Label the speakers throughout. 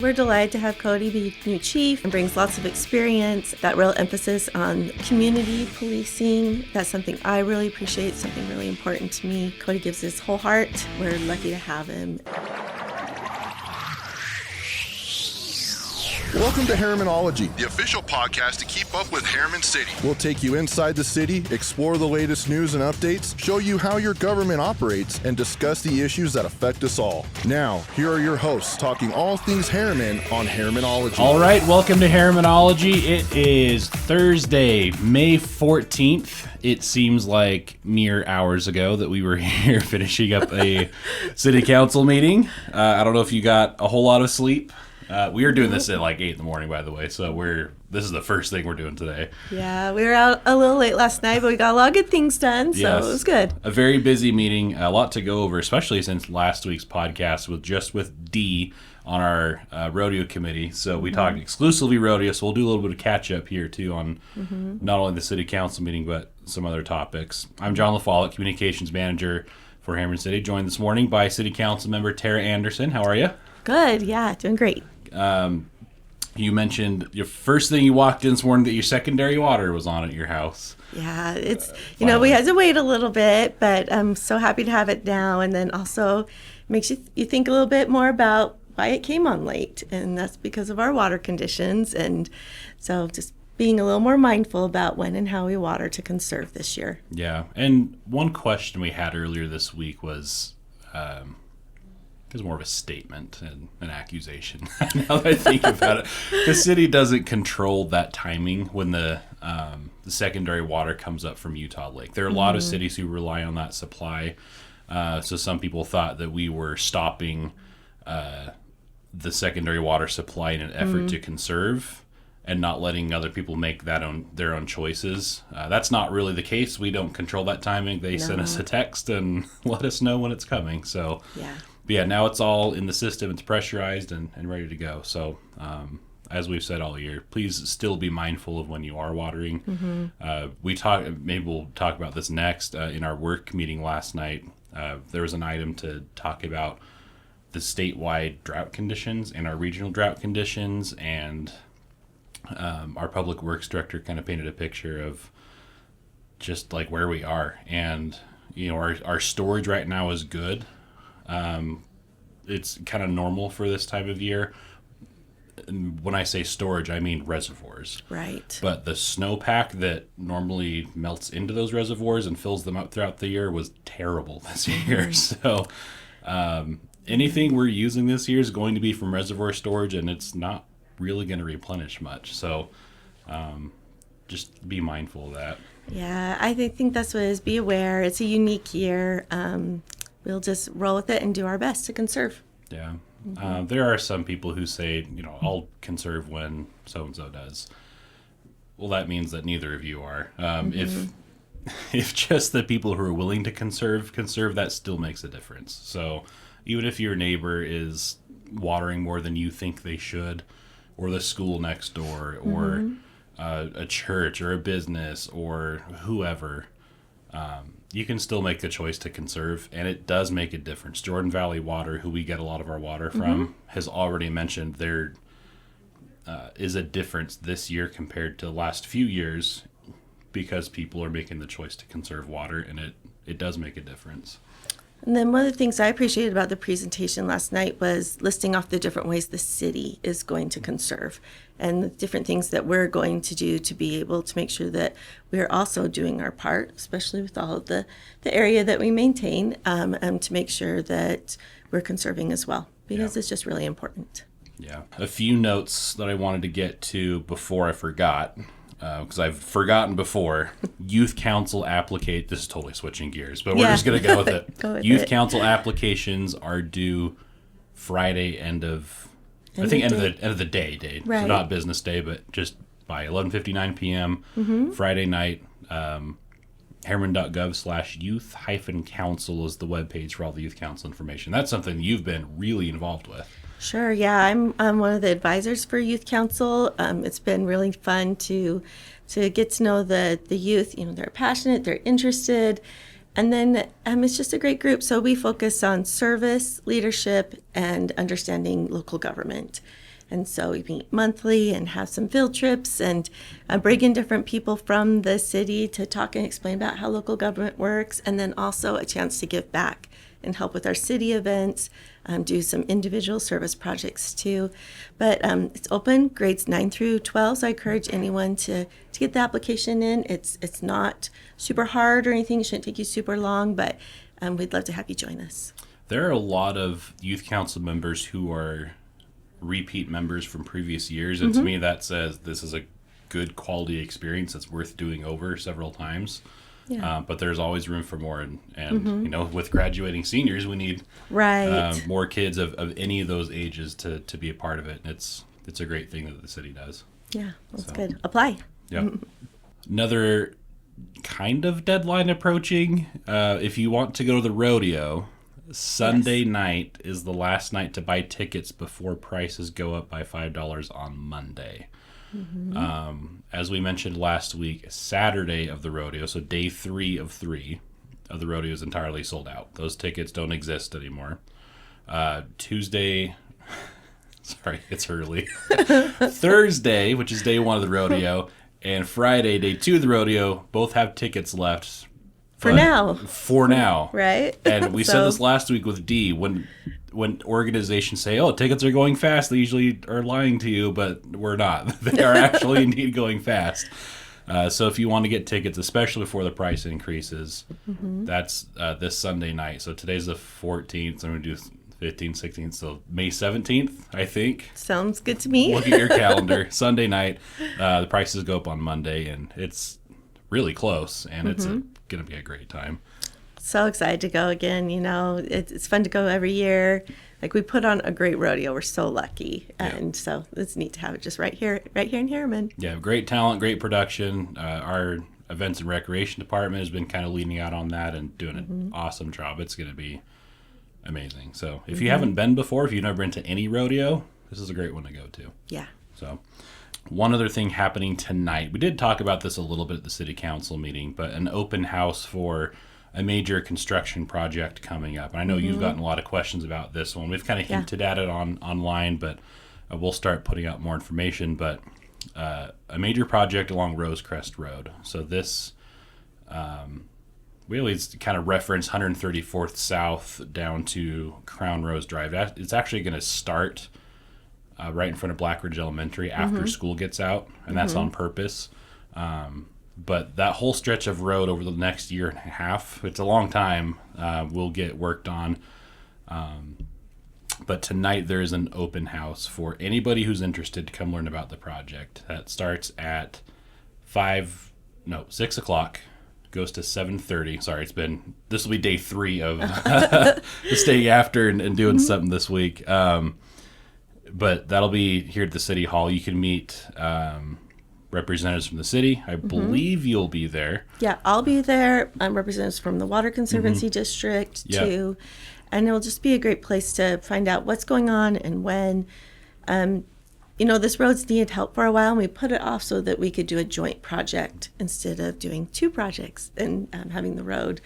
Speaker 1: We're delighted to have Cody be new chief and brings lots of experience, that real emphasis on community policing. That's something I really appreciate, something really important to me. Cody gives his whole heart. We're lucky to have him.
Speaker 2: Welcome to Herrimanology,
Speaker 3: the official podcast to keep up with Herriman City.
Speaker 2: We'll take you inside the city, explore the latest news and updates, show you how your government operates, and discuss the issues that affect us all. Now, here are your hosts talking all things Herriman on Herrimanology.
Speaker 4: All right, welcome to Herrimanology. It is Thursday, May 14th. It seems like mere hours ago that we were here finishing up a city council meeting. I don't know if you got a whole lot of sleep. We were doing this at like 8 in the morning, by the way, so this is the first thing we're doing today.
Speaker 1: Yeah, we were out a little late last night, but we got a lot of good things done, so
Speaker 4: Yes.
Speaker 1: It was good.
Speaker 4: A very busy meeting, a lot to go over, especially since last week's podcast was with Dee on our rodeo committee. So we talked exclusively rodeo, so we'll do a little bit of catch up here too on not only the city council meeting, but some other topics. I'm John LaFollette, communications manager for Herriman City, joined this morning by City Councilmember Terrah Anderson. How are you?
Speaker 1: Good, yeah, doing great.
Speaker 4: You mentioned your first thing you walked in this morning that your secondary water was on at your house.
Speaker 1: Yeah, it's, we had to wait a little bit, but I'm so happy to have it now. And then also makes you think a little bit more about why it came on late. And that's because of our water conditions. And so just being a little more mindful about when and how we water to conserve this year.
Speaker 4: Yeah, and one question we had earlier this week was... it was more of a statement and an accusation. Now that I think about it, the city doesn't control that timing when the secondary water comes up from Utah Lake. There are a lot of cities who rely on that supply. So some people thought that we were stopping the secondary water supply in an effort to conserve and not letting other people make their own choices. That's not really the case. We don't control that timing. They send us a text and let us know when it's coming. So.
Speaker 1: Yeah.
Speaker 4: But yeah, now it's all in the system. It's pressurized and ready to go. So as we've said all year, please still be mindful of when you are watering. Maybe we'll talk about this next. In our work meeting last night, there was an item to talk about the statewide drought conditions and our regional drought conditions. And our public works director kind of painted a picture of just like where we are. And, our storage right now is good. It's kind of normal for this time of year. And when I say storage, I mean reservoirs.
Speaker 1: Right.
Speaker 4: But the snowpack that normally melts into those reservoirs and fills them up throughout the year was terrible this year. So anything we're using this year is going to be from reservoir storage, and it's not really going to replenish much. So just be mindful of that.
Speaker 1: Yeah, I think that's what it is. Be aware. It's a unique year. We'll just roll with it and do our best to conserve.
Speaker 4: Yeah. There are some people who say, I'll conserve when so-and-so does. Well, that means that neither of you are. If just the people who are willing to conserve, that still makes a difference. So even if your neighbor is watering more than you think they should, or the school next door, or a church or a business or whoever, you can still make the choice to conserve, and it does make a difference. Jordan Valley Water, who we get a lot of our water from, has already mentioned there is a difference this year compared to the last few years because people are making the choice to conserve water, and it does make a difference.
Speaker 1: And then one of the things I appreciated about the presentation last night was listing off the different ways the city is going to conserve and the different things that we're going to do to be able to make sure that we're also doing our part, especially with all of the area that we maintain, to make sure that we're conserving as well, because it's just really important.
Speaker 4: Yeah. A few notes that I wanted to get to before I forgot. Because I've forgotten before, youth council this is totally switching gears, but we're just going to go with it. Youth council applications are due Friday, end of the day.
Speaker 1: Right.
Speaker 4: So not business day, but just by 11:59 p.m. Friday night. Herriman.gov/youth-council is the webpage for all the youth council information. That's something you've been really involved with.
Speaker 1: Sure, yeah. I'm one of the advisors for Youth Council. It's been really fun to get to know the youth. They're passionate, they're interested, and then it's just a great group. So we focus on service, leadership, and understanding local government. And so we meet monthly and have some field trips and bring in different people from the city to talk and explain about how local government works, and then also a chance to give back and help with our city events, do some individual service projects too. But it's open grades 9 through 12, so I encourage anyone to get the application in. It's not super hard or anything. It shouldn't take you super long, but we'd love to have you join us.
Speaker 4: There are a lot of youth council members who are repeat members from previous years, and to me that says this is a good quality experience that's worth doing over several times.
Speaker 1: Yeah.
Speaker 4: But there's always room for more, and you know, with graduating seniors, we need more kids of any of those ages to be a part of it. And it's a great thing that the city does.
Speaker 1: Yeah, that's good. Apply.
Speaker 4: Yeah. Another kind of deadline approaching. If you want to go to the rodeo, Sunday night is the last night to buy tickets before prices go up by $5 on Monday. As we mentioned last week, Saturday of the rodeo, so day 3 of 3 of the rodeo, is entirely sold out. Those tickets don't exist anymore. Tuesday, sorry, it's early. Thursday, which is day 1 of the rodeo, and Friday, day 2 of the rodeo, both have tickets left.
Speaker 1: For now.
Speaker 4: For now.
Speaker 1: Right?
Speaker 4: And we said this last week with D, when organizations say, oh, tickets are going fast, they usually are lying to you, but we're not. They are actually indeed going fast. So if you want to get tickets, especially before the price increases, that's this Sunday night. So today's the 14th, so I'm going to do 15th, 16th, so May 17th, I think.
Speaker 1: Sounds good to me.
Speaker 4: Look at your calendar. Sunday night, the prices go up on Monday, and it's really close, and it's going to be a great time.
Speaker 1: So excited to go again. You know, it's fun to go every year. Like, we put on a great rodeo. We're so lucky. And so it's neat to have it just right here in Herriman.
Speaker 4: Yeah, great talent, great production. Our events and recreation department has been kind of leading out on that and doing an awesome job. It's going to be amazing. So if you haven't been before, if you've never been to any rodeo, this is a great one to go to.
Speaker 1: Yeah.
Speaker 4: So one other thing happening tonight, we did talk about this a little bit at the city council meeting, but an open house for a major construction project coming up. And I know you've gotten a lot of questions about this one. We've kind of hinted at it online, but we'll start putting out more information. But a major project along Rosecrest Road. So this, we always kind of reference 134th South down to Crown Rose Drive. It's actually going to start right in front of Black Ridge Elementary after school gets out, and that's on purpose. But that whole stretch of road over the next year and a half, it's a long time, will get worked on. But tonight there is an open house for anybody who's interested to come learn about the project. That starts at 6 o'clock, goes to 7:30. Sorry, this will be day 3 of staying after and doing something this week. But that'll be here at the City Hall. You can meet representatives from the city. I believe you'll be there. Yeah, I'll be there.
Speaker 1: Representatives from the Water Conservancy District too. And it'll just be a great place to find out what's going on and when. You know, this road's needed help for a while, and we put it off so that we could do a joint project instead of doing 2 projects and having the road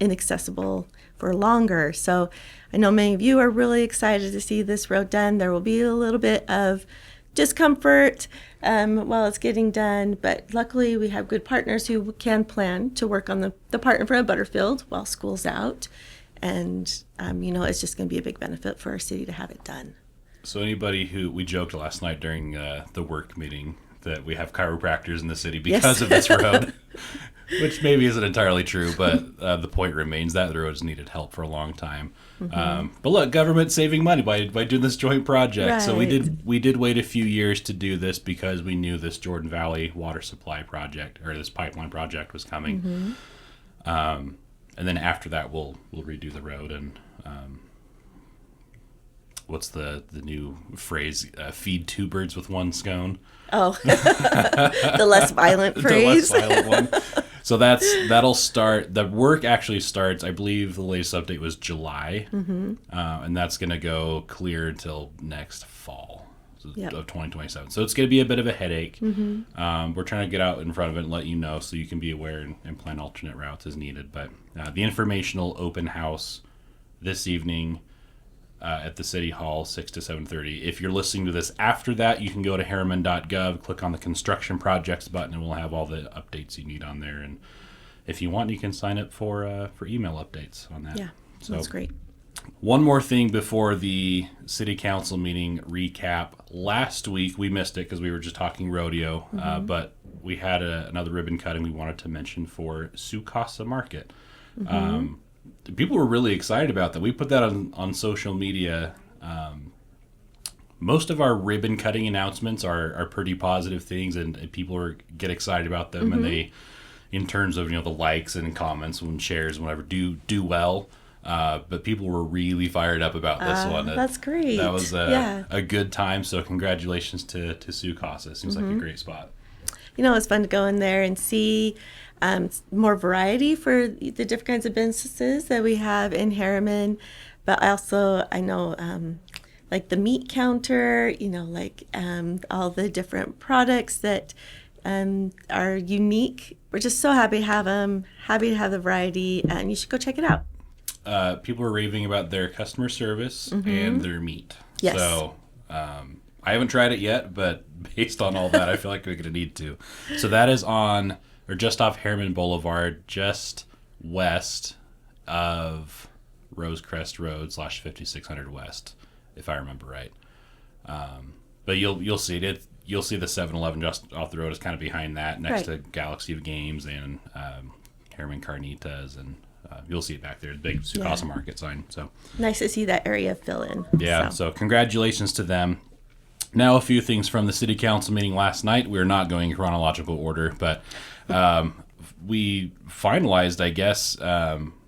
Speaker 1: inaccessible for longer. So I know many of you are really excited to see this road done. There will be a little bit of discomfort while it's getting done, but luckily we have good partners who can plan to work on the part in front of Butterfield while school's out. And, you know, it's just going to be a big benefit for our city to have it done.
Speaker 4: So anybody we joked last night during the work meeting that we have chiropractors in the city because of this road, which maybe isn't entirely true, but the point remains that the road's needed help for a long time. But look, government saving money by doing this joint project. Right. So we did wait a few years to do this because we knew this Jordan Valley water supply project, or this pipeline project, was coming. And then after that, we'll redo the road and what's the new phrase? Feed 2 birds with 1 scone. Oh,
Speaker 1: the less violent phrase.
Speaker 4: The less violent one. So that'll start. The work actually starts, I believe the latest update was July, and that's going to go clear until next fall of 2027. So it's going to be a bit of a headache. We're trying to get out in front of it and let you know so you can be aware and plan alternate routes as needed. But the informational open house this evening, at the City Hall, 6 to 7:30. If you're listening to this after that, you can go to harriman.gov, click on the construction projects button, and we'll have all the updates you need on there. And if you want, you can sign up for email updates on that.
Speaker 1: Yeah,
Speaker 4: so
Speaker 1: that's great.
Speaker 4: One more thing before the city council meeting recap. Last week, we missed it because we were just talking rodeo, but we had another ribbon cutting we wanted to mention for Casa Market. People were really excited about that. We put that on social media. Most of our ribbon cutting announcements are pretty positive things, and people get excited about them, and they, in terms of the likes and comments and shares and whatever, do well. But people were really fired up about this one.
Speaker 1: That's great.
Speaker 4: That was a good time. So congratulations to Casa. It seems like a great spot.
Speaker 1: It's fun to go in there and see more variety for the different kinds of businesses that we have in Herriman. But also, I know, like the meat counter, all the different products that are unique. We're just so happy to have them, happy to have the variety, and you should go check it out.
Speaker 4: People are raving about their customer service and their meat.
Speaker 1: Yes.
Speaker 4: So I haven't tried it yet, but based on all that, I feel like we're going to need to. So that is on, or just off Herriman Boulevard, just west of Rosecrest Road / 5600 West, if I remember right. But you'll see it. You'll see the 7-Eleven just off the road is kind of behind that, next to Galaxy of Games and Herriman Carnitas, and you'll see it back there, the big Casa Market sign. So
Speaker 1: nice to see that area fill in.
Speaker 4: Yeah, so congratulations to them. Now a few things from the city council meeting last night. We're not going in chronological order, but we finalized, I guess,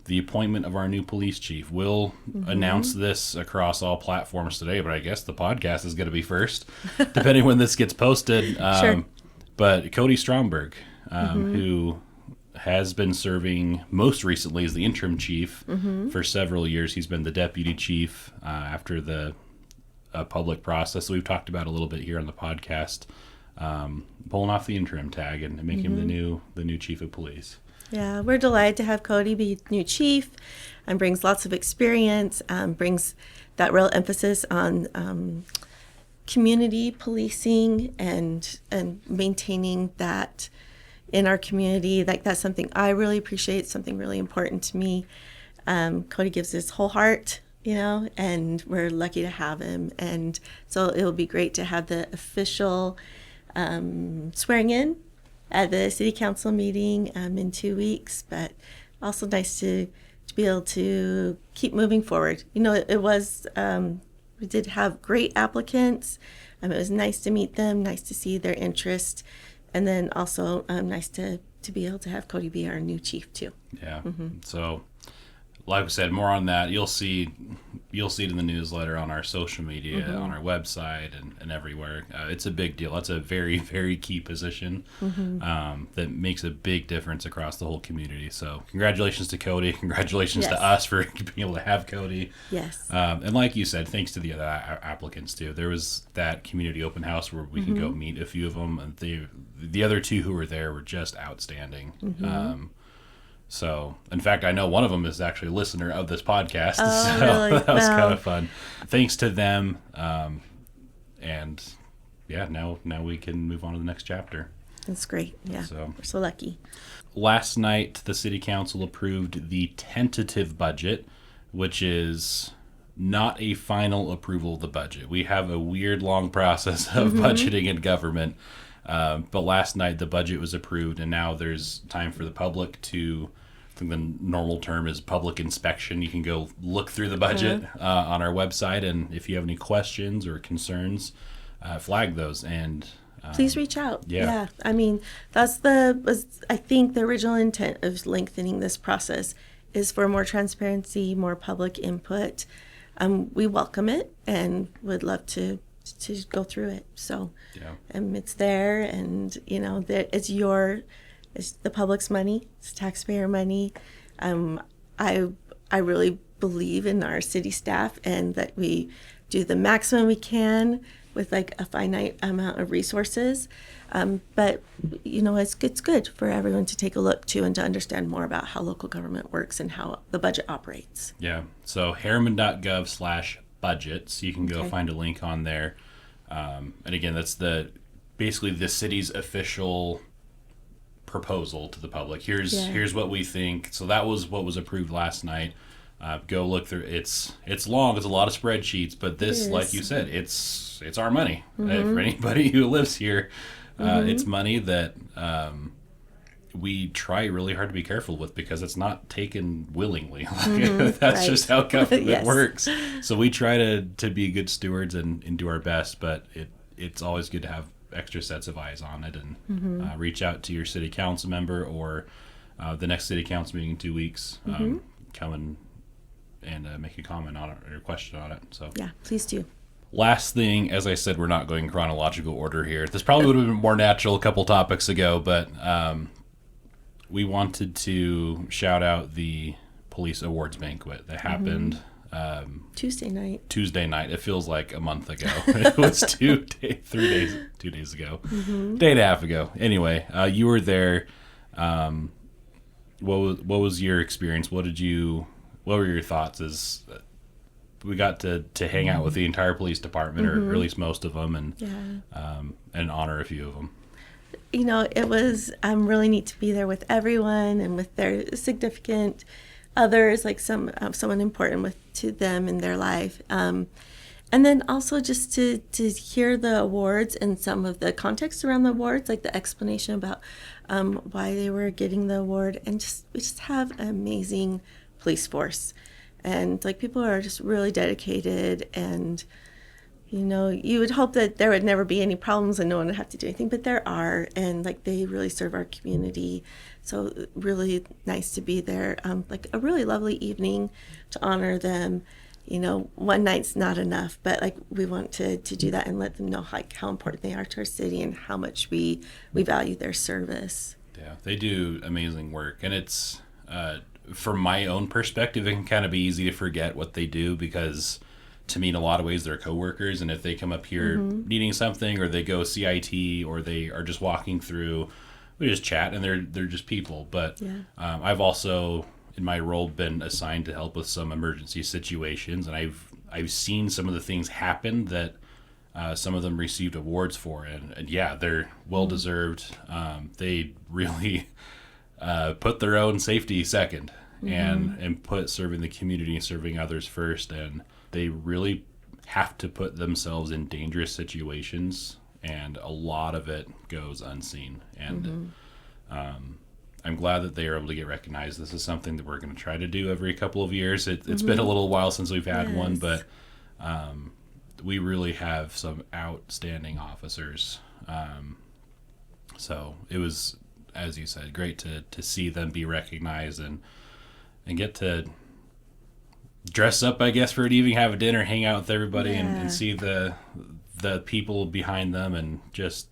Speaker 4: the appointment of our new police chief. We'll announce this across all platforms today, but I guess the podcast is going to be first, depending when this gets posted.
Speaker 1: Sure.
Speaker 4: But Cody Stromberg, who has been serving most recently as the interim chief for several years. He's been the deputy chief after the public process that we've talked about a little bit here on the podcast, pulling off the interim tag and making him the new chief of police.
Speaker 1: Yeah, we're delighted to have Cody be new chief, and brings lots of experience, brings that real emphasis on community policing and maintaining that in our community. Like, that's something I really appreciate, something really important to me. Cody gives his whole heart, and we're lucky to have him. And so it'll be great to have the official swearing in at the city council meeting in 2 weeks, but also nice to be able to keep moving forward. It was, we did have great applicants. It was nice to meet them, nice to see their interest, and then also nice to be able to have Cody be our new chief too.
Speaker 4: Yeah. So, like I said, more on that. You'll see it in the newsletter, on our social media, on our website, and everywhere. It's a big deal. That's a very, very key position that makes a big difference across the whole community. So congratulations to Cody. Congratulations to us for being able to have Cody.
Speaker 1: Yes.
Speaker 4: And like you said, thanks to the other applicants too. There was that community open house where we can go meet a few of them. And the other two who were there were just outstanding. So, in fact, I know one of them is actually a listener of this podcast.
Speaker 1: Oh,
Speaker 4: so
Speaker 1: really?
Speaker 4: that was kind of fun. Thanks to them. And yeah, now we can move on to the next chapter.
Speaker 1: That's great. Yeah.
Speaker 4: So,
Speaker 1: we're so lucky.
Speaker 4: Last night, the city council approved the tentative budget, which is not a final approval of the budget. We have a weird, long process of budgeting in government. But last night the budget was approved, and now there's time for the public to, I think the normal term is public inspection. You can go look through the budget on our website, and if you have any questions or concerns, flag those. And
Speaker 1: please reach out.
Speaker 4: Yeah.
Speaker 1: I mean, was I think the original intent of lengthening this process is for more transparency, more public input. We welcome it and would love to go through it. So it's there, and that it's the public's money, it's taxpayer money. I really believe in our city staff, and that we do the maximum we can with like a finite amount of resources. But it's good for everyone to take a look too, and to understand more about how local government works and how the budget operates.
Speaker 4: Yeah. So harriman.gov budgets. You can go
Speaker 1: Okay.
Speaker 4: find a link on there. And again, that's basically the city's official proposal to the public. Here's what we think. So that was what was approved last night. Go look through. It's long. It's a lot of spreadsheets, but this, like you said, it's our money. For anybody who lives here, it's money that we try really hard to be careful with because it's not taken willingly. That's just how government works. So we try to be good stewards and do our best, but it's always good to have extra sets of eyes on it and reach out to your city council member or the next city council meeting in 2 weeks. Come and make a comment on it or a question on it. So
Speaker 1: Yeah, please do.
Speaker 4: last thing, as I said, we're not going in chronological order here. This probably would have been more natural a couple topics ago, but we wanted to shout out the police awards banquet that happened
Speaker 1: Tuesday night.
Speaker 4: It feels like a month ago. It was 2 days ago, day and a half ago. Anyway, you were there. What was your experience? What were your thoughts? As we got to hang out with the entire police department, or at least most of them, and honor a few of them.
Speaker 1: You know, it was really neat to be there with everyone and with their significant others, like someone important to them in their life. And then also just to hear the awards and some of the context around the awards, like the explanation about why they were getting the award. And we just have an amazing police force. And like people are just really dedicated, and you know, you would hope that there would never be any problems and no one would have to do anything, but there are, and like they really serve our community. So really nice to be there. Like a really lovely evening to honor them. You know, one night's not enough, but like we want to do that and let them know like how important they are to our city and how much we value their service.
Speaker 4: Yeah, they do amazing work, and it's from my own perspective, it can kind of be easy to forget what they do because, to me, in a lot of ways, they're coworkers, and if they come up here needing something, or they go CIT, or they are just walking through, we just chat, and they're just people. But I've also, in my role, been assigned to help with some emergency situations, and I've seen some of the things happen that some of them received awards for, and yeah, they're well deserved. They really put their own safety second, and put serving the community, serving others first, and they really have to put themselves in dangerous situations, and a lot of it goes unseen. And I'm glad that they are able to get recognized. This is something that we're going to try to do every couple of years. It's been a little while since we've had one, but we really have some outstanding officers. So it was, as you said, great to see them be recognized and get to dress up, I guess, for an evening, have a dinner, hang out with everybody, and see the people behind them, and just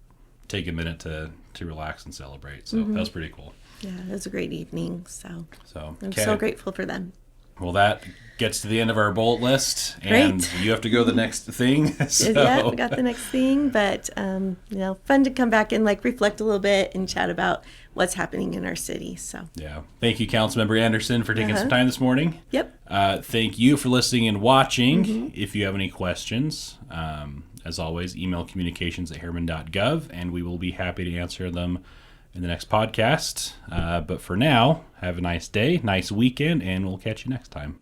Speaker 4: take a minute to relax and celebrate. So that was pretty cool.
Speaker 1: Yeah, it was a great evening. So I'm
Speaker 4: okay.
Speaker 1: so grateful for them.
Speaker 4: Well, that gets to the end of our bullet list, and
Speaker 1: Great.
Speaker 4: you have to go to the next thing. So.
Speaker 1: Yeah, we got the next thing, but you know, fun to come back and like reflect a little bit and chat about what's happening in our city. So
Speaker 4: Yeah. Thank you, Councilmember Anderson, for taking some time this morning.
Speaker 1: Yep.
Speaker 4: Thank you for listening and watching. If you have any questions, as always, email communications@herriman.gov, and we will be happy to answer them in the next podcast. But for now, have a nice day, nice weekend, and we'll catch you next time.